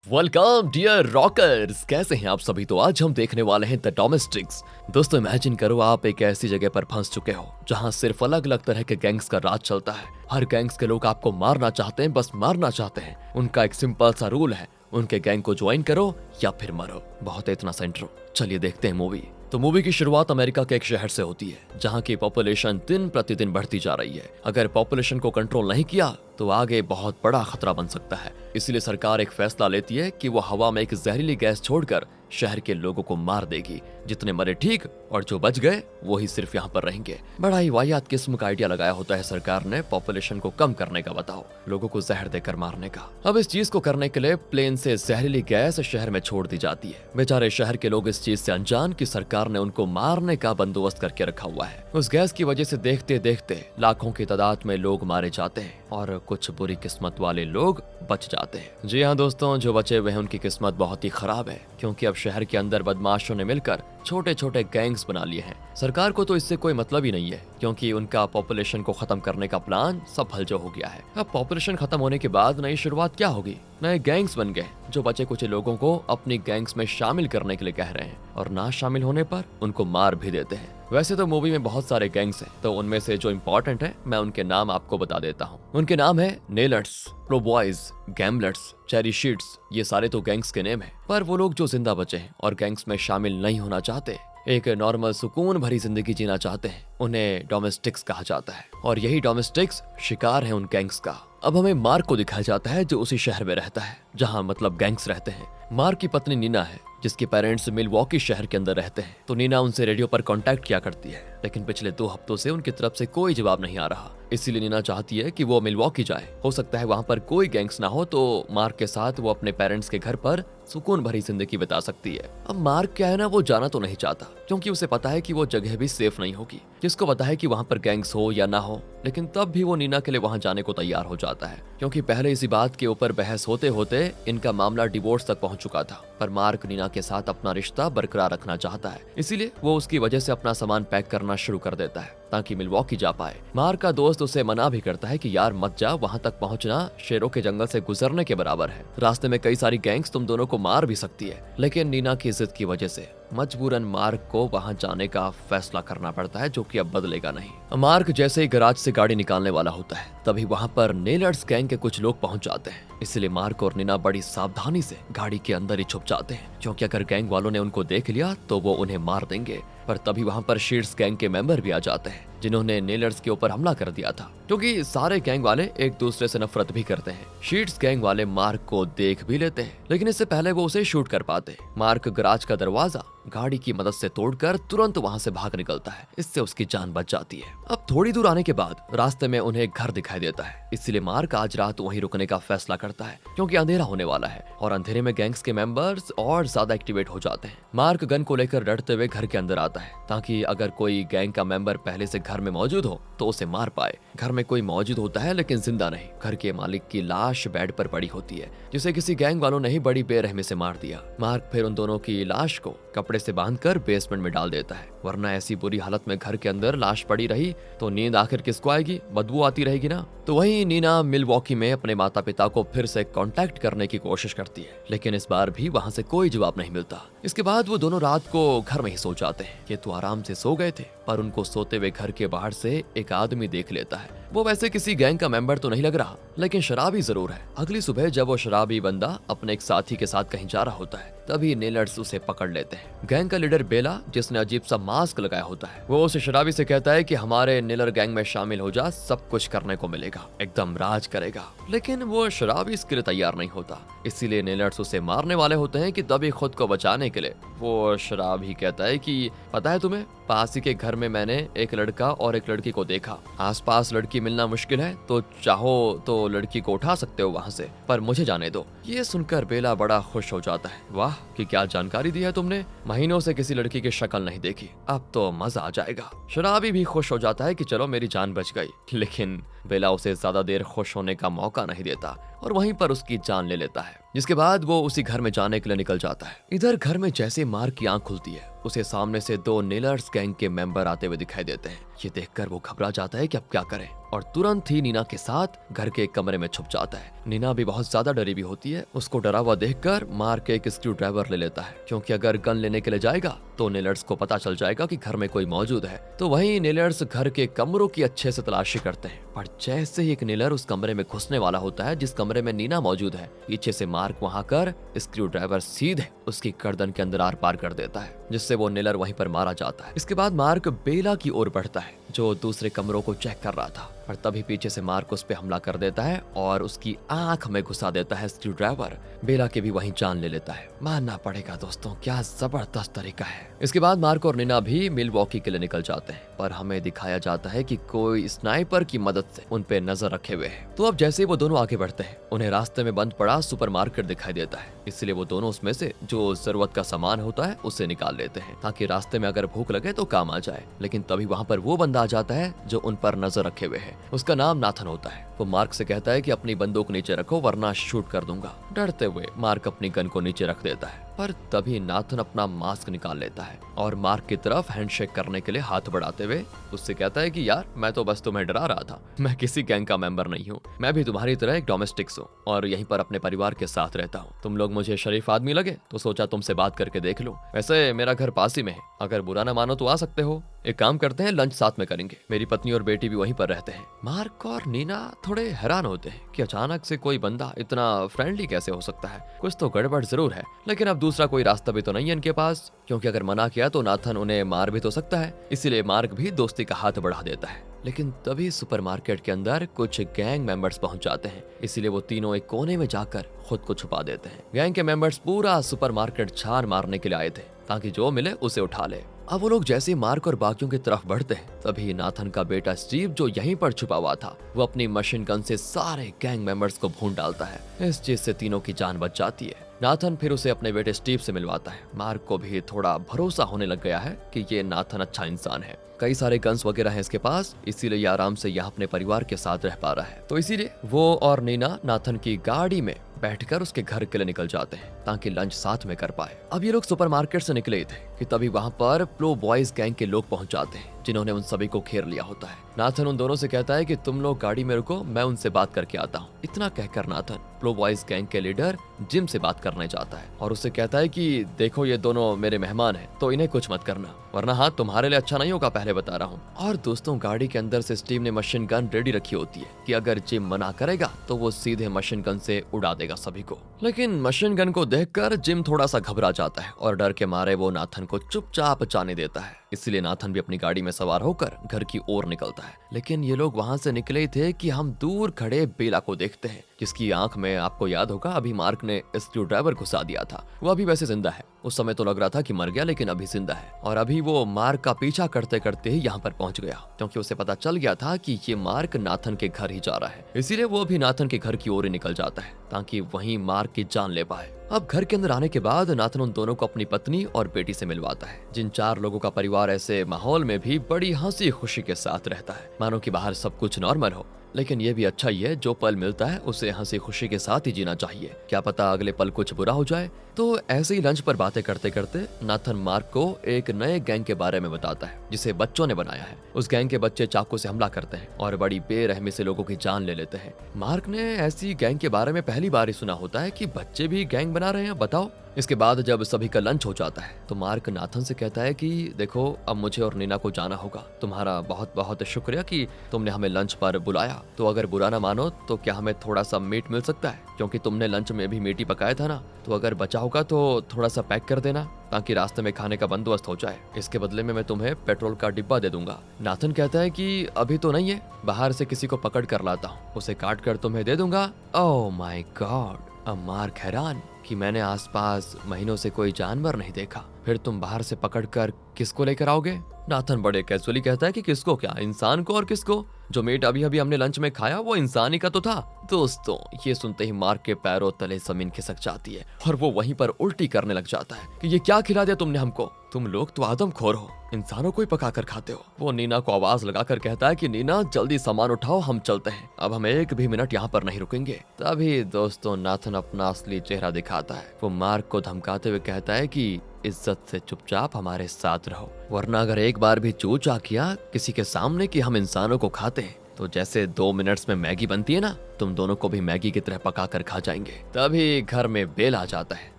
Welcome dear rockers, कैसे हैं आप सभी। तो आज हम देखने वाले हैं द डोमेस्टिक्स। दोस्तों इमेजिन करो आप एक ऐसी जगह पर फंस चुके हो जहां सिर्फ अलग अलग तरह के गैंग्स का राज चलता है। हर गैंग्स के लोग आपको मारना चाहते हैं, बस मारना चाहते हैं। उनका एक सिंपल सा रूल है, उनके गैंग को ज्वाइन करो या फिर मरो। बहुत है इतना सा इंट्रो, चलिए देखते हैं मूवी। तो मूवी की शुरुआत अमेरिका के एक शहर से होती है जहां की पॉपुलेशन दिन प्रतिदिन बढ़ती जा रही है। अगर पॉपुलेशन को कंट्रोल नहीं किया तो आगे बहुत बड़ा खतरा बन सकता है। इसलिए सरकार एक फैसला लेती है कि वो हवा में एक जहरीली गैस छोड़कर शहर के लोगों को मार देगी। जितने मरे ठीक, और जो बच गए वो ही सिर्फ यहाँ पर रहेंगे। बड़ा ही वाहियात किस्म का आइडिया लगाया होता है सरकार ने पॉपुलेशन को कम करने का। बताओ, लोगों को जहर देकर मारने का। अब इस चीज को करने के लिए प्लेन से जहरीली गैस शहर में छोड़ दी जाती है। बेचारे शहर के लोग इस चीज से अनजान कि सरकार ने उनको मारने का बंदोबस्त करके रखा हुआ है। उस गैस की वजह से देखते देखते लाखों की तादाद में लोग मारे जाते हैं और कुछ बुरी किस्मत वाले लोग बच जाते हैं। जी हाँ दोस्तों, जो बचे हुए हैं उनकी किस्मत बहुत ही खराब है, क्योंकि अब शहर के अंदर बदमाशों ने मिलकर छोटे छोटे गैंग्स बना लिए हैं। सरकार को तो इससे कोई मतलब ही नहीं है, क्योंकि उनका पॉपुलेशन को खत्म करने का प्लान सफल जो हो गया है। अब पॉपुलेशन खत्म होने के बाद नई शुरुआत क्या होगी? नए गैंग्स बन गए जो बचे कुछ लोगों को अपनी गैंग्स में शामिल करने के लिए कह रहे हैं, और ना शामिल होने पर उनको मार भी देते हैं। वैसे तो मूवी में बहुत सारे गैंग्स हैं, तो उनमें से जो इम्पोर्टेंट है मैं उनके नाम आपको बता देता हूँ। उनके नाम है Nailers, Pro Boys, Gamblers, Cherry Sheets. ये सारे तो गैंग्स के नेम हैं, पर वो लोग जो जिंदा बचे हैं और गैंग्स में शामिल नहीं होना चाहते, एक नॉर्मल सुकून भरी जिंदगी जीना चाहते हैं, उन्हें डोमेस्टिक्स कहा जाता है। और यही डोमेस्टिक्स शिकार है उन गैंग्स का। अब हमें मार्क को दिखाया जाता है जो उसी शहर में रहता है जहाँ मतलब गैंग्स रहते हैं। मार्क की पत्नी नीना है जिसके पेरेंट्स मिलवॉकी शहर के अंदर रहते हैं। तो नीना उनसे रेडियो पर कांटेक्ट किया करती है, लेकिन पिछले 2 हफ्तों से उनकी तरफ से कोई जवाब नहीं आ रहा। इसीलिए नीना चाहती है कि वो मिलवॉकी जाए। हो सकता है वहां पर कोई गैंग्स ना हो, तो मार्क के साथ वो अपने पेरेंट्स के घर पर सुकून भरी जिंदगी बिता सकती है। अब मार्क क्या है ना, वो जाना तो नहीं चाहता, क्योंकि उसे पता है कि वो जगह भी सेफ नहीं होगी। किसको पता है कि वहां पर गैंग्स हो या ना हो, लेकिन तब भी वो नीना के लिए वहां जाने को तैयार हो जाता है, क्योंकि पहले इसी बात के ऊपर बहस होते होते इनका मामला डिवोर्स तक पहुंच चुका था। पर मार्क नीना के साथ अपना रिश्ता बरकरार रखना चाहता है, इसीलिए वो उसकी वजह से अपना सामान पैक करना शुरू कर देता है ताकि मिलवॉकी जा पाए। मार्क का दोस्त उसे मना भी करता है कि यार मत जा, वहां तक पहुंचना शेरों के जंगल से गुजरने के बराबर है। रास्ते में कई सारी गैंग्स तुम दोनों को मार भी सकती है। लेकिन नीना की जिद की वजह से मजबूरन मार्क को वहां जाने का फैसला करना पड़ता है, जो कि अब बदलेगा नहीं। मार्क जैसे ही गैराज से गाड़ी निकालने वाला होता है, तभी वहां पर नेलर्स गैंग के कुछ लोग पहुंच जाते हैं। इसलिए मार्क और नीना बड़ी सावधानी से गाड़ी के अंदर ही छुप जाते हैं, क्योंकि अगर गैंग वालों ने उनको देख लिया तो वो उन्हें मार देंगे। पर तभी वहां पर शीट्स गैंग के मेंबर भी आ जाते हैं, जिन्होंने नेलर्स के ऊपर हमला कर दिया था, क्योंकि सारे गैंग वाले एक दूसरे से नफरत भी करते हैं। शीट्स गैंग वाले मार्क को देख भी लेते हैं, लेकिन इससे पहले वो उसे शूट कर पाते। मार्क गैराज का दरवाजा गाड़ी की मदद से तोड़कर तुरंत वहां से भाग निकलता है। इससे उसकी जान बच जाती है। अब थोड़ी दूर आने के बाद रास्ते में उन्हें एक घर दिखाई देता है, इसलिए मार्क आज रात वहीं रुकने का फैसला करता है, क्योंकि अंधेरा होने वाला है और अंधेरे में गैंग्स के मेंबर्स और ज्यादा एक्टिवेट हो जाते हैं। मार्क गन को लेकर डरते हुए घर के अंदर आता है, ताकि अगर कोई गैंग का मेंबर पहले से घर में मौजूद हो तो उसे मार पाए। घर में कोई मौजूद होता है, लेकिन जिंदा नहीं। घर के मालिक की लाश बेड पर पड़ी होती है, जिसे किसी गैंग वालों ने ही बड़ी बेरहमी से मार दिया। मार्क फिर उन दोनों की लाश को कपड़े से बांधकर बेसमेंट में डाल देता है, वरना ऐसी बुरी हालत में घर के अंदर लाश पड़ी रही तो नींद आखिर किसको आएगी? बदबू आती रहेगी ना। तो वहीं नीना मिलवॉकी में अपने माता पिता को फिर से कांटेक्ट करने की कोशिश करती है, लेकिन इस बार भी वहां से कोई जवाब नहीं मिलता। इसके बाद वो दोनों रात को घर में ही सो जाते हैं। ये तो आराम से सो गए थे, पर उनको सोते हुए घर के बाहर से एक आदमी देख लेता है। वो वैसे किसी गैंग का मेंबर तो नहीं लग रहा, लेकिन शराबी जरूर है। अगली सुबह जब वो शराबी बंदा अपने एक साथी के साथ कहीं जा रहा होता है, तभी नेलर्स उसे पकड़ लेते हैं। गैंग का लीडर बेला, जिसने अजीब सा मास्क लगाया होता है, वो उस शराबी से कहता है कि हमारे नेलर गैंग में शामिल हो जा, सब कुछ करने को मिलेगा, एकदम राज करेगा। लेकिन वो शराबी इसके लिए तैयार नहीं होता, इसीलिए नेलर्स उसे मारने वाले होते हैं कि तभी खुद को बचाने के लिए वो शराबी कहता है कि पता है तुम्हें, पास ही के घर में मैंने एक लड़का और एक लड़की को देखा। आसपास लड़की मिलना मुश्किल है, तो चाहो तो लड़की को उठा सकते हो वहां से, पर मुझे जाने दो। ये सुनकर बेला बड़ा खुश हो जाता है। वाह कि क्या जानकारी दी है तुमने, महीनों से किसी लड़की की शक्ल नहीं देखी, अब तो मजा आ जाएगा। शराबी भी खुश हो जाता है कि चलो मेरी जान बच गई, लेकिन बेला उसे ज्यादा देर खुश होने का मौका नहीं देता और वहीं पर उसकी जान ले लेता है, जिसके बाद वो उसी घर में जाने के लिए निकल जाता है। इधर घर में जैसे मार्क की आंख खुलती है, उसे सामने से 2 नेलर्स गैंग के मेंबर आते हुए दिखाई देते हैं। ये देखकर वो घबरा जाता है कि अब क्या करें, और तुरंत ही नीना के साथ घर के एक कमरे में छुप जाता है। नीना भी बहुत ज्यादा डरी भी होती है। उसको डरा हुआ देखकर मार्क एक स्क्रू ड्राइवर ले लेता है, क्योंकि अगर गन लेने के लिए जाएगा तो नेलर्स को पता चल जाएगा कि घर में कोई मौजूद है। तो वहीं नेलर्स घर के कमरों की अच्छे से तलाशी करते हैं, पर जैसे ही एक नेलर उस कमरे में घुसने वाला होता है जिस कमरे में नीना मौजूद है, पीछे से मार्क वहां कर स्क्रू ड्राइवर सीधे उसकी गर्दन के अंदर आर पार कर देता है, जिससे वो नेलर वहीं पर मारा जाता है। इसके बाद मार्क बेला की ओर बढ़ता है, जो दूसरे कमरों को चेक कर रहा था, और तभी पीछे से मार्क उस पे हमला कर देता है और उसकी आंख में घुसा देता है स्क्रू ड्राइवर। बेला के भी वहीं जान ले लेता है। मानना पड़ेगा दोस्तों, क्या जबरदस्त तरीका है। इसके बाद मार्क और नीना भी मिलवॉकी के लिए निकल जाते हैं, पर हमें दिखाया जाता है कि कोई स्नाइपर की मदद से उन पे नजर रखे हुए है। तो अब जैसे वो दोनों आगे बढ़ते हैं, उन्हें रास्ते में बंद पड़ा सुपरमार्केट दिखाई देता है, इसलिए वो दोनों उसमें से जो जरूरत का सामान होता है उसे निकाल लेते हैं, ताकि रास्ते में अगर भूख लगे तो काम आ जाए। लेकिन तभी वहाँ पर वो बंदा आ जाता है जो उन पर नजर रखे हुए है। उसका नाम नाथन होता है। वो मार्क से कहता है कि अपनी बंदूक नीचे रखो वरना शूट कर दूंगा। डरते हुए मार्क अपनी गन को नीचे रख देता है, पर तभी नाथन अपना मास्क निकाल लेता है और मार्क की तरफ हैंडशेक करने के लिए हाथ बढ़ाते हुए उससे कहता है कि यार, मैं तो बस तुम्हें डरा रहा था, मैं किसी गैंग का मेंबर नहीं हूँ, मैं भी तुम्हारी तरह एक डोमेस्टिक्स हूँ और यहीं पर अपने परिवार के साथ रहता हूँ। तुम लोग मुझे शरीफ आदमी लगे तो सोचा तुमसे बात करके देख लो। वैसे मेरा घर पास ही में है, अगर बुरा ना मानो तो आ सकते हो। एक काम करते हैं, लंच साथ में करेंगे, मेरी पत्नी और बेटी भी वहीं पर रहते हैं। मार्क और नीना थोड़े हैरान होते हैं कि अचानक से कोई बंदा इतना फ्रेंडली कैसे हो सकता है, कुछ तो गड़बड़ जरूर है। लेकिन अब दूसरा कोई रास्ता भी तो नहीं है इनके पास, क्योंकि अगर मना किया तो नाथन उन्हें मार भी तो सकता है, इसीलिए मार्क भी दोस्ती का हाथ बढ़ा देता है। लेकिन तभी सुपरमार्केट के अंदर कुछ गैंग मेंबर्स पहुंच जाते हैं, इसीलिए वो तीनों एक कोने में जाकर खुद को छुपा देते हैं। गैंग के मेंबर्स पूरा सुपरमार्केट छान मारने के लिए आए थे, ताकि जो मिले उसे उठा ले। अब वो लोग जैसे मार्क और बाकियों की तरफ बढ़ते हैं, तभी नाथन का बेटा स्टीव, जो यहीं पर छुपा हुआ था, वो अपनी मशीन गन से सारे गैंग मेंबर्स को भून डालता है। इस चीज से तीनों की जान बच जाती है। नाथन फिर उसे अपने बेटे स्टीव से मिलवाता है। मार्क को भी थोड़ा भरोसा होने लग गया है कि ये नाथन अच्छा इंसान है, कई सारे गन्स वगैरह हैं इसके पास, इसीलिए ये आराम से यहाँ अपने परिवार के साथ रह पा रहा है। तो इसीलिए वो और नीना नाथन की गाड़ी में बैठकर उसके घर के लिए निकल जाते हैं, ताकि लंच साथ में कर पाए। अब ये लोग सुपरमार्केट से निकले थे कि तभी वहाँ पर प्लो बॉयज गैंग के लोग पहुंच जाते हैं, जिन्होंने उन सभी को घेर लिया होता है। नाथन उन दोनों से कहता है कि तुम लोग गाड़ी में रुको, मैं उनसे बात करके आता हूँ। इतना कहकर नाथन प्लो बॉयज गैंग के लीडर जिम से बात करने जाता है और उससे कहता है कि देखो, ये दोनों मेरे मेहमान हैं, तो इन्हें कुछ मत करना, वरना हाँ तुम्हारे लिए अच्छा नहीं होगा, पहले बता रहा हूँ। और दोस्तों, गाड़ी के अंदर से स्टीव ने मशीन गन रेडी रखी होती है कि अगर जिम मना करेगा तो वो सीधे मशीन गन से उड़ा देगा सभी को। लेकिन मशीन गन को देखकर जिम थोड़ा सा घबरा जाता है और डर के मारे वो नाथन को चुपचाप जाने देता है। इसलिए नाथन भी अपनी गाड़ी में सवार होकर घर की ओर निकलता है। लेकिन ये लोग वहां से निकले ही थे कि हम दूर खड़े बेला को देखते हैं, जिसकी आंख में, आपको याद होगा, अभी मार्क ने स्क्रू ड्राइवर घुसा दिया था। वो अभी वैसे जिंदा है, उस समय तो लग रहा था कि मर गया, लेकिन अभी जिंदा है। और अभी वो मार्क का पीछा करते करते ही यहाँ पर पहुंच गया, क्योंकि उसे पता चल गया था कि ये मार्क नाथन के घर ही जा रहा है। इसीलिए वो भी नाथन के घर की ओर ही निकल जाता है, ताकि वहीं मार्क की जान ले पाए। अब घर के अंदर आने के बाद नाथन उन दोनों को अपनी पत्नी और बेटी से मिलवाता है, जिन 4 लोगों का परिवार ऐसे माहौल में भी बड़ी हंसी खुशी के साथ रहता है, मानो कि बाहर सब कुछ नॉर्मल हो। लेकिन ये भी अच्छा ही है, जो पल मिलता है उसे हंसी खुशी के साथ ही जीना चाहिए, क्या पता अगले पल कुछ बुरा हो जाए। तो ऐसे ही लंच पर बातें करते करते नाथन मार्क को एक नए गैंग के बारे में बताता है, जिसे बच्चों ने बनाया है। उस गैंग के बच्चे चाकू से हमला करते हैं और बड़ी बेरहमी से लोगों की जान ले लेते हैं। मार्क ने ऐसी गैंग के बारे में पहली बार ही सुना होता है कि बच्चे भी गैंग बना रहे हैं, बताओ। इसके बाद जब सभी का लंच हो जाता है तो मार्क नाथन से कहता है कि देखो, अब मुझे और नीना को जाना होगा, तुम्हारा बहुत बहुत शुक्रिया कि तुमने हमें लंच पर बुलाया। तो अगर बुरा ना मानो तो क्या हमें थोड़ा सा मीट मिल सकता है, क्योंकि तुमने लंच में भी मीट ही पकाया था ना, तो अगर बचा होगा तो थोड़ा सा पैक कर देना, ताकि रास्ते में खाने का बंदोबस्त हो जाए। इसके बदले में मैं तुम्हें पेट्रोल का डिब्बा दे दूंगा। नाथन कहता है कि अभी तो नहीं है, बाहर से किसी को पकड़ कर लाता हूँ, उसे काट कर तुम्हें दे दूंगा। Oh my God! अब मार्क हैरान कि मैंने आसपास महीनों से कोई जानवर नहीं देखा, फिर तुम बाहर से पकड़कर किसको लेकर आओगे? नाथन बड़े कैजुअली कहता है कि किसको क्या, इंसान को और किसको? जो मीट अभी अभी हमने लंच में खाया वो इंसान ही का तो था। दोस्तों ये सुनते ही मार्क के पैरों तले जमीन खिसक जाती है और वो वहीं पर उल्टी करने लग जाता है कि ये क्या खिला दिया तुमने हमको, तुम लोग तो आदमखोर हो, इंसानों को ही पका कर खाते हो। वो नीना को आवाज लगाकर कहता है कि नीना जल्दी सामान उठाओ, हम चलते हैं, अब हम एक भी मिनट यहाँ पर नहीं रुकेंगे। तभी दोस्तों नाथन अपना असली चेहरा दिखाता है। वो मार्क को धमकाते हुए कहता है कि इज्जत से चुपचाप हमारे साथ रहो, वरना अगर एक बार भी चू चा किया किसी के सामने कि हम इंसानों को खाते हैं तो जैसे 2 मिनट्स में मैगी बनती है ना, तुम दोनों को भी मैगी की तरह पका कर खा जाएंगे। तभी घर में बेल आ जाता है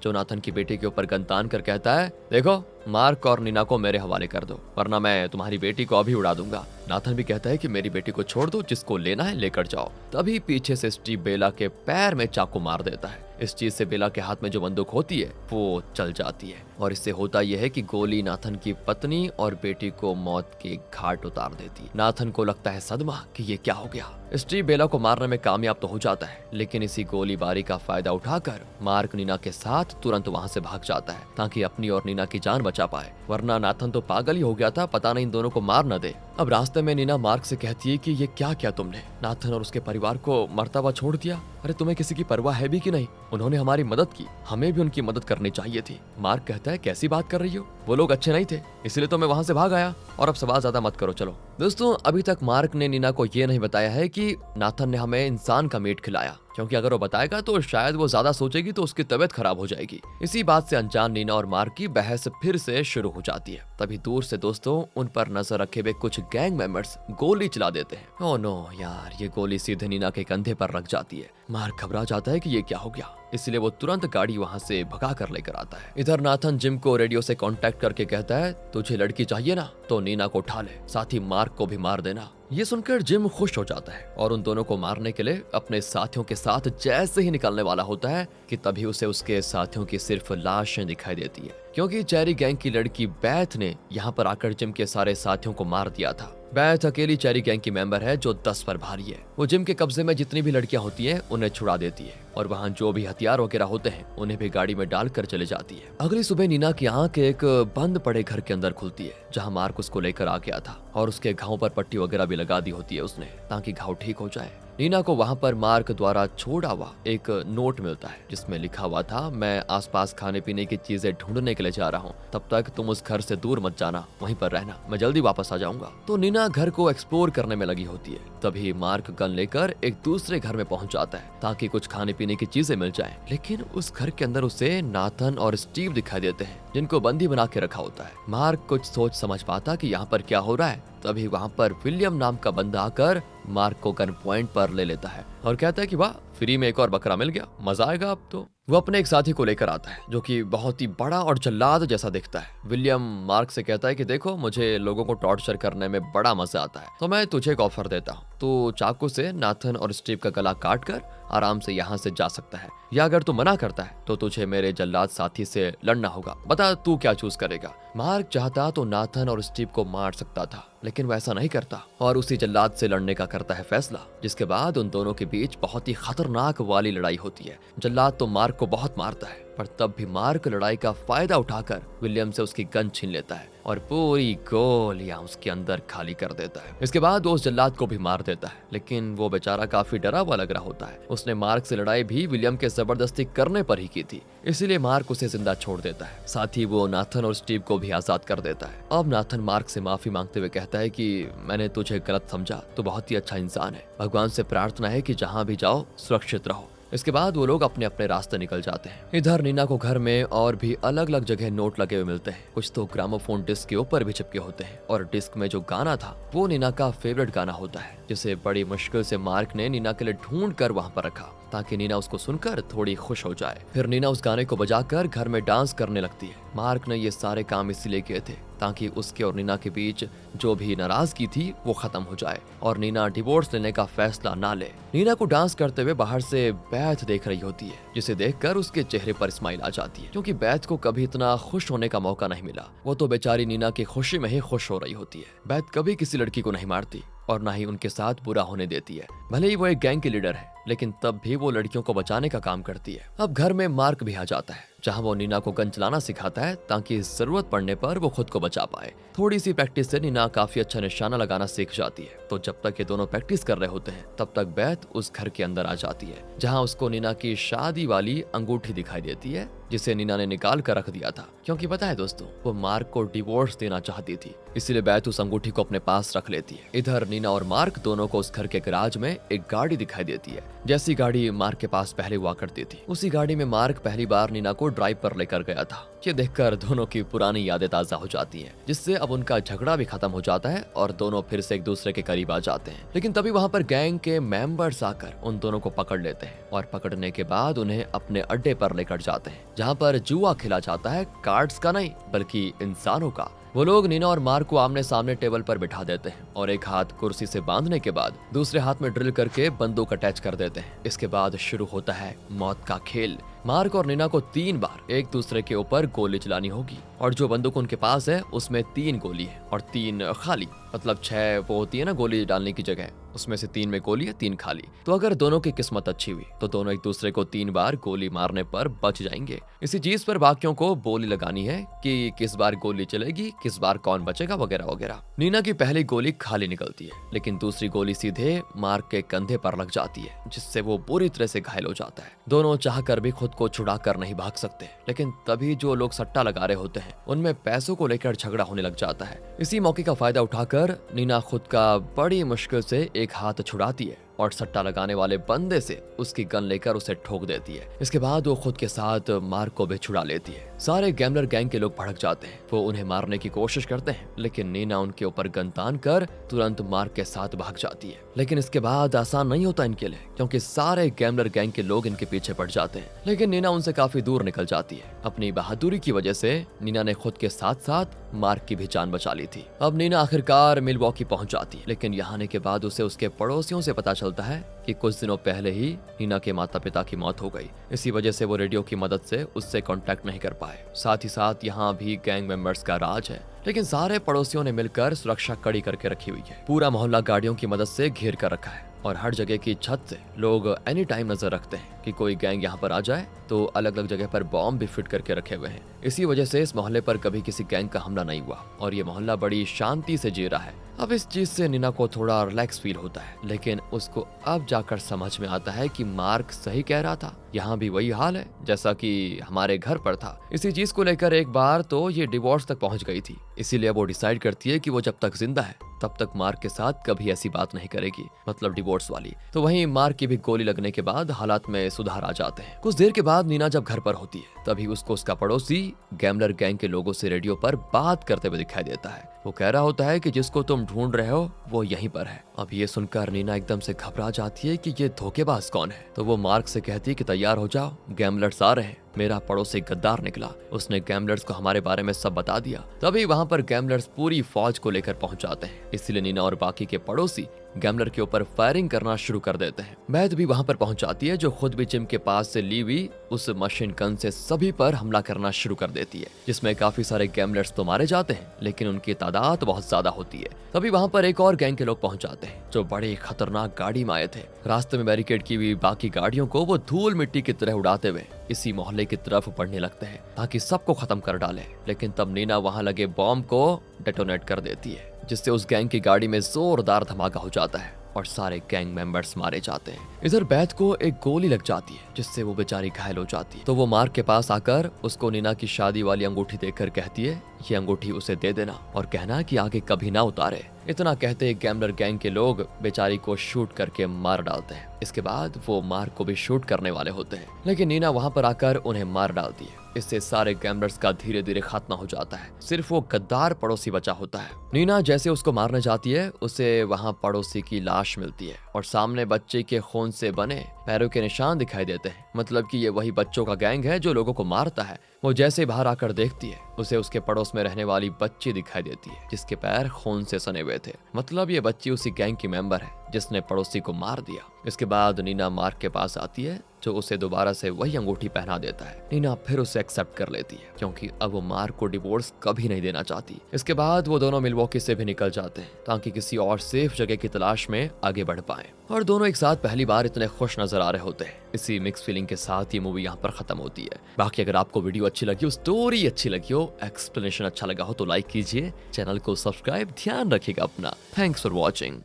जो नाथन की बेटी के ऊपर गन तान कर कहता है, देखो मार्क और नीना को मेरे हवाले कर दो वरना मैं तुम्हारी बेटी को अभी उड़ा दूंगा। नाथन भी कहता है कि मेरी बेटी को छोड़ दो, जिसको लेना है लेकर जाओ। तभी पीछे से स्टीव बेला के पैर में चाकू मार देता है। इस चीज से बेला के हाथ में जो बंदूक होती है वो चल जाती है और इससे होता यह है कि गोली नाथन की पत्नी और बेटी को मौत के घाट उतार देती। नाथन को लगता है सदमा कि ये क्या हो गया। स्टीव बेला को मारने में कामयाब तो हो जाता है, लेकिन इसी गोलीबारी का फायदा उठाकर मार्क नीना के साथ तुरंत वहां से भाग जाता है ताकि अपनी और नीना की जान बचा पाए, वरना नाथन तो पागल ही हो गया था, पता नहीं इन दोनों को मार न दे। अब रास्ते में नीना मार्क से कहती है कि ये क्या किया तुमने, नाथन और उसके परिवार को मरता हुआ छोड़ दिया। अरे तुम्हें किसी की परवाह है भी कि नहीं, उन्होंने हमारी मदद की, हमें भी उनकी मदद करनी चाहिए थी। मार्क कहता है कैसी बात कर रही हो, वो लोग अच्छे नहीं थे इसलिए तो मैं वहां से भाग आया, और अब सवाल ज्यादा मत करो चलो। दोस्तों अभी तक मार्क ने नीना को ये नहीं बताया है कि नाथन ने हमें इंसान का मीट खिलाया, क्योंकि अगर वो बताएगा तो शायद वो ज्यादा सोचेगी तो उसकी तबीयत खराब हो जाएगी। इसी बात से अनजान नीना और मार्क की बहस फिर से शुरू हो जाती है। तभी दूर से दोस्तों उन पर नजर रखे हुए कुछ गैंग मेंबर्स गोली चला देते हैं। ओह नो यार, ये गोली सीधे नीना के कंधे पर लग जाती है। मार्क घबरा जाता है कि ये क्या हो गया, इसलिए वो तुरंत गाड़ी वहां से भगा कर लेकर आता है। इधर नाथन जिम को रेडियो से कांटेक्ट करके कहता है तुझे लड़की चाहिए ना, तो नीना को उठा ले, साथ ही मार्क को भी मार देना। ये सुनकर जिम खुश हो जाता है और उन दोनों को मारने के लिए अपने साथियों के साथ जैसे ही निकलने वाला होता है कि तभी उसे उसके साथियों की सिर्फ लाशें दिखाई देती है, क्योंकि चेरी गैंग की लड़की बैथ ने यहाँ पर आकर जिम के सारे साथियों को मार दिया था। बैथ अकेली चेरी गैंग की मेंबर है जो 10 पर भारी है। वो जिम के कब्जे में जितनी भी लड़कियां होती हैं उन्हें छुड़ा देती है और वहाँ जो भी हथियार वगैरह होते हैं उन्हें भी गाड़ी में डालकर चले जाती है। अगली सुबह नीना की आंख एक बंद पड़े घर के अंदर खुलती है जहाँ मार्क उसको लेकर आ गया था और उसके घाव पर पट्टी वगैरह भी लगा दी होती है उसने, ताकि घाव ठीक हो जाए। नीना को वहाँ पर मार्क द्वारा छोड़ा हुआ एक नोट मिलता है जिसमें लिखा हुआ था, मैं आसपास खाने पीने की चीजें ढूंढने के लिए जा रहा हूँ, तब तक तुम उस घर से दूर मत जाना, वहीं पर रहना, मैं जल्दी वापस आ जाऊंगा। तो नीना घर को एक्सप्लोर करने में लगी होती है। तभी मार्क गन लेकर एक दूसरे घर में पहुंच जाता है ताकि कुछ खाने पीने की चीजें मिल जाएं। लेकिन उस घर के अंदर उसे नाथन और स्टीव दिखाई देते हैं जिनको बंदी बना के रखा होता है। मार्क कुछ सोच समझ पाता कि यहाँ पर क्या हो रहा है, तभी वहाँ पर विलियम नाम का बंदा आकर मार्क को गन पॉइंट पर ले लेता है और कहता है कि वाह, फ्री में एक और बकरा मिल गया, मजा आएगा अब तो। वो अपने एक साथी को लेकर आता है जो कि बहुत ही बड़ा और जल्लाद जैसा दिखता है। विलियम मार्क से कहता है कि देखो, मुझे लोगों को टॉर्चर करने में बड़ा मजा आता है, तो मैं तुझे एक ऑफर देता हूँ, तो चाकू से नाथन और स्टीव का गला काट कर आराम से यहाँ से जा सकता है, या अगर तू मना करता है तो तुझे मेरे जल्लाद साथी से लड़ना होगा, बता तू क्या चूज करेगा। मार्क चाहता तो नाथन और स्टीव को मार सकता था, लेकिन वह ऐसा नहीं करता और उसी जल्लाद से लड़ने का करता है फैसला, जिसके बाद उन दोनों के बीच बहुत ही खतरनाक वाली लड़ाई होती है। जल्लाद तो मार्क को बहुत मारता है, पर तब भी मार्क लड़ाई का फायदा उठाकर विलियम से उसकी गन छीन लेता है और पूरी गोलियां उसके अंदर खाली कर देता है। इसके बाद वो उस जल्लाद को भी मार देता है, लेकिन वो बेचारा काफी डरा हुआ लग रहा होता है। उसने मार्क से लड़ाई भी विलियम के जबरदस्ती करने पर ही की थी, इसीलिए मार्क उसे जिंदा छोड़ देता है। साथ ही वो नाथन और स्टीव को भी आजाद कर देता है। अब नाथन मार्क से माफी मांगते हुए कहता है कि मैंने तुझे गलत समझा, तो बहुत ही अच्छा इंसान है, भगवान से प्रार्थना है कि जहाँ भी जाओ सुरक्षित रहो। इसके बाद वो लोग अपने अपने रास्ते निकल जाते हैं। इधर नीना को घर में और भी अलग अलग जगह नोट लगे हुए मिलते हैं, कुछ तो ग्रामोफोन डिस्क के ऊपर भी चिपके होते हैं और डिस्क में जो गाना था वो नीना का फेवरेट गाना होता है, जिसे बड़ी मुश्किल से मार्क ने नीना के लिए ढूंढ कर वहाँ पर रखा ताकि नीना उसको सुनकर थोड़ी खुश हो जाए। फिर नीना उस गाने को बजाकर घर में डांस करने लगती है। मार्क ने ये सारे काम इसलिए किए थे ताकि उसके और नीना के बीच जो भी नाराजगी थी वो खत्म हो जाए और नीना डिवोर्स लेने का फैसला ना ले। नीना को डांस करते हुए बाहर से बैथ देख रही होती है, जिसे देखकर उसके चेहरे पर स्माइल आ जाती है, क्योंकि बैथ को कभी इतना खुश होने का मौका नहीं मिला। वो तो बेचारी नीना की खुशी में ही खुश हो रही होती है। बैथ कभी किसी लड़की को नहीं मारती और ना ही उनके साथ बुरा होने देती है, भले ही वो एक गैंग की लीडर है, लेकिन तब भी वो लड़कियों को बचाने का काम करती है। अब घर में मार्क भी आ जाता है, जहां वो नीना को गन चलाना सिखाता है ताकि जरूरत पड़ने पर वो खुद को बचा पाए। थोड़ी सी प्रैक्टिस से नीना काफी अच्छा निशाना लगाना सीख जाती है। तो जब तक ये दोनों प्रैक्टिस कर रहे होते हैं तब तक बेथ उस घर के अंदर आ जाती है, जहां उसको नीना की शादी वाली अंगूठी दिखाई देती है, जिसे नीना ने निकाल कर रख दिया था, क्योंकि पता है दोस्तों, वो मार्क को डिवोर्स देना चाहती थी। इसीलिए बेथ उस अंगूठी को अपने पास रख लेती है। इधर नीना और मार्क दोनों को उस घर के गैराज में एक गाड़ी दिखाई देती है, जैसी गाड़ी मार्क के पास पहले हुआ करती थी। उसी गाड़ी में मार्क पहली बार नीना को ड्राइव पर लेकर गया था। ये देखकर दोनों की पुरानी यादें ताजा हो जाती हैं, जिससे अब उनका झगड़ा भी खत्म हो जाता है और दोनों फिर से एक दूसरे के करीब आ जाते हैं। लेकिन तभी वहाँ पर गैंग के मेंबर्स आकर उन दोनों को पकड़ लेते हैं और पकड़ने के बाद उन्हें अपने अड्डे पर लेकर जाते हैं, जहाँ पर जुआ खेला जाता है, कार्ड्स का नहीं बल्कि इंसानों का। वो लोग नीना और मार्क को आमने सामने टेबल पर बिठा देते हैं और एक हाथ कुर्सी से बांधने के बाद दूसरे हाथ में ड्रिल करके बंदूक अटैच कर देते हैं। इसके बाद शुरू होता है मौत का खेल। मार्क और नीना को 3 बार एक दूसरे के ऊपर गोली चलानी होगी और जो बंदूक उनके पास है उसमें 3 गोली है और 3 खाली, मतलब 6 वो होती है ना गोली डालने की जगह, उसमें से 3 में गोली है, 3 खाली। तो अगर दोनों की किस्मत अच्छी हुई तो दोनों एक दूसरे को 3 बार गोली मारने पर बच जाएंगे। इसी चीज पर बाकियों को बोली लगानी है कि किस बार गोली चलेगी, किस बार कौन बचेगा, वगैरह वगैरह। नीना की पहली गोली खाली निकलती है, लेकिन दूसरी गोली सीधे मार्क के कंधे पर लग जाती है, जिससे वो बुरी तरह से घायल हो जाता है। दोनों चाहकर भी खुद को छुड़ा कर नहीं भाग सकते, लेकिन तभी जो लोग सट्टा लगा रहे होते हैं उनमें पैसों को लेकर झगड़ा होने लग जाता है। इसी मौके का फायदा उठाकर नीना खुद का बड़ी मुश्किल से एक हाथ छुड़ाती है और सट्टा लगाने वाले बंदे से उसकी गन लेकर उसे ठोक देती है। इसके बाद वो खुद के साथ मार्क को भी छुड़ा लेती है। सारे गैमलर गैंग के लोग भड़क जाते हैं, वो उन्हें मारने की कोशिश करते हैं, लेकिन नीना उनके ऊपर गन तान कर तुरंत मार्क के साथ भाग जाती है। लेकिन इसके बाद आसान नहीं होता इनके लिए, क्योंकि सारे गैमलर गैंग के लोग इनके पीछे पड़ जाते हैं। लेकिन नीना उनसे काफी दूर निकल जाती है। अपनी बहादुरी की वजह से नीना ने खुद के साथ साथ मार्क की भी जान बचा ली थी। अब नीना आखिरकार मिलवॉकी पहुंच जाती है, लेकिन यहाँ आने के बाद उसे उसके पड़ोसियों से पता चलता है कि कुछ दिनों पहले ही नीना के माता पिता की मौत हो गई। इसी वजह से वो रेडियो की मदद से उससे कांटेक्ट नहीं कर पाए। साथ ही साथ यहाँ भी गैंग मेंबर्स का राज है, लेकिन सारे पड़ोसियों ने मिलकर सुरक्षा कड़ी करके रखी हुई है। पूरा मोहल्ला गाड़ियों की मदद से घेर कर रखा है और हर जगह की छत से लोग एनी टाइम नजर रखते हैं कि कोई गैंग यहाँ पर आ जाए, तो अलग अलग जगह पर बॉम्ब भी फिट करके रखे हुए हैं। इसी वजह से इस मोहल्ले पर कभी किसी गैंग का हमला नहीं हुआ और ये मोहल्ला बड़ी शांति से जी रहा है। अब इस चीज से नीना को थोड़ा रिलैक्स फील होता है, लेकिन उसको अब जाकर समझ में आता है कि मार्क सही कह रहा था। यहाँ भी वही हाल है जैसा कि हमारे घर पर था। इसी चीज को लेकर एक बार तो ये डिवोर्स तक पहुंच गई थी, इसीलिए वो डिसाइड करती है कि वो जब तक जिंदा है तब तक मार्क के साथ कभी ऐसी बात नहीं करेगी, मतलब डिवोर्स वाली। तो वहीं मार्क की भी गोली लगने के बाद हालात में सुधार आ जाते हैं। कुछ देर के बाद नीना जब घर पर होती है तभी उसको उसका पड़ोसी गैमलर गैंग के लोगों से रेडियो पर बात करते हुए दिखाई देता है। वो कह रहा होता है कि जिसको तुम ढूंढ रहे हो वो यहीं पर है। अब ये सुनकर नीना एकदम से घबरा जाती है कि ये धोखेबाज कौन है। तो वो मार्क से कहती है कि तैयार हो जाओ, गैमलर्स आ रहे हैं। मेरा पड़ोसी गद्दार निकला, उसने गैमलर्स को हमारे बारे में सब बता दिया। तभी वहां पर गैमलर्स पूरी फौज को लेकर पहुंच जाते हैं। इसलिए नीना और बाकी के पड़ोसी गैमलर के ऊपर फायरिंग करना शुरू कर देते हैं। बैथ भी वहां पर पहुंच जाती है, जो खुद भी जिम के पास से ली हुई उस मशीन गन से सभी पर हमला करना शुरू कर देती है, जिसमें काफी सारे गैमलर्स तो मारे जाते हैं, लेकिन उनकी तादाद बहुत ज्यादा होती है। तभी वहां पर एक और गैंग के लोग पहुंच जाते हैं, जो बड़ी खतरनाक गाड़ी में आए थे। रास्ते में बैरिकेड की हुई बाकी गाड़ियों को वो धूल मिट्टी की तरह उड़ाते हुए इसी मोहल्ले की तरफ बढ़ने लगते हैं ताकि सबको खत्म कर डाले। लेकिन तब नीना वहां लगे बॉम्ब को डेटोनेट कर देती है, जिससे उस गैंग की गाड़ी में जोरदार धमाका हो जाता है और सारे गैंग मेंबर्स मारे जाते हैं। इधर बैथ को एक गोली लग जाती है, जिससे वो बेचारी घायल हो जाती है। तो वो मार्क के पास आकर उसको नीना की शादी वाली अंगूठी देकर कहती है ये अंगूठी उसे दे देना और कहना कि आगे कभी ना उतारे। इतना कहते गैमलर गैंग के लोग बेचारी को शूट करके मार डालते हैं। इसके बाद वो मार्क को भी शूट करने वाले होते हैं, लेकिन नीना वहां पर आकर उन्हें मार डालती है। इससे सारे गैमलर्स का धीरे धीरे खात्मा हो जाता है। सिर्फ वो गद्दार पड़ोसी बचा होता है। नीना जैसे उसको मारने जाती है, उसे वहां पड़ोसी की लाश मिलती है और सामने बच्चे के खून से बने पैरों के निशान दिखाई देते हैं। मतलब कि ये वही बच्चों का गैंग है जो लोगों को मारता है। वो जैसे बाहर आकर देखती है उसे उसके पड़ोस में रहने वाली बच्ची दिखाई देती है जिसके पैर खून से सने हुए थे। मतलब ये बच्ची उसी गैंग की मेंबर है जिसने पड़ोसी को मार दिया। इसके बाद नीना मार्क के पास आती है जो उसे दोबारा से वही अंगूठी पहना देता है। नीना फिर उसे एक्सेप्ट कर लेती है क्योंकि अब वो मार्क को डिवोर्स कभी नहीं देना चाहती। इसके बाद वो दोनों मिलवॉकी से भी निकल जाते हैं ताकि किसी और सेफ जगह की तलाश में आगे बढ़ पाएं। और दोनों एक साथ पहली बार इतने खुश नजर आ रहे होते हैं। इसी मिक्स फीलिंग के साथ ये मूवी यहाँ पर खत्म होती है। बाकी अगर आपको वीडियो अच्छी लगी हो, स्टोरी अच्छी लगी हो, एक्सप्लेनेशन अच्छा लगा हो तो लाइक कीजिए, चैनल को सब्सक्राइब, ध्यान रखिएगा अपना। Thanks for watching.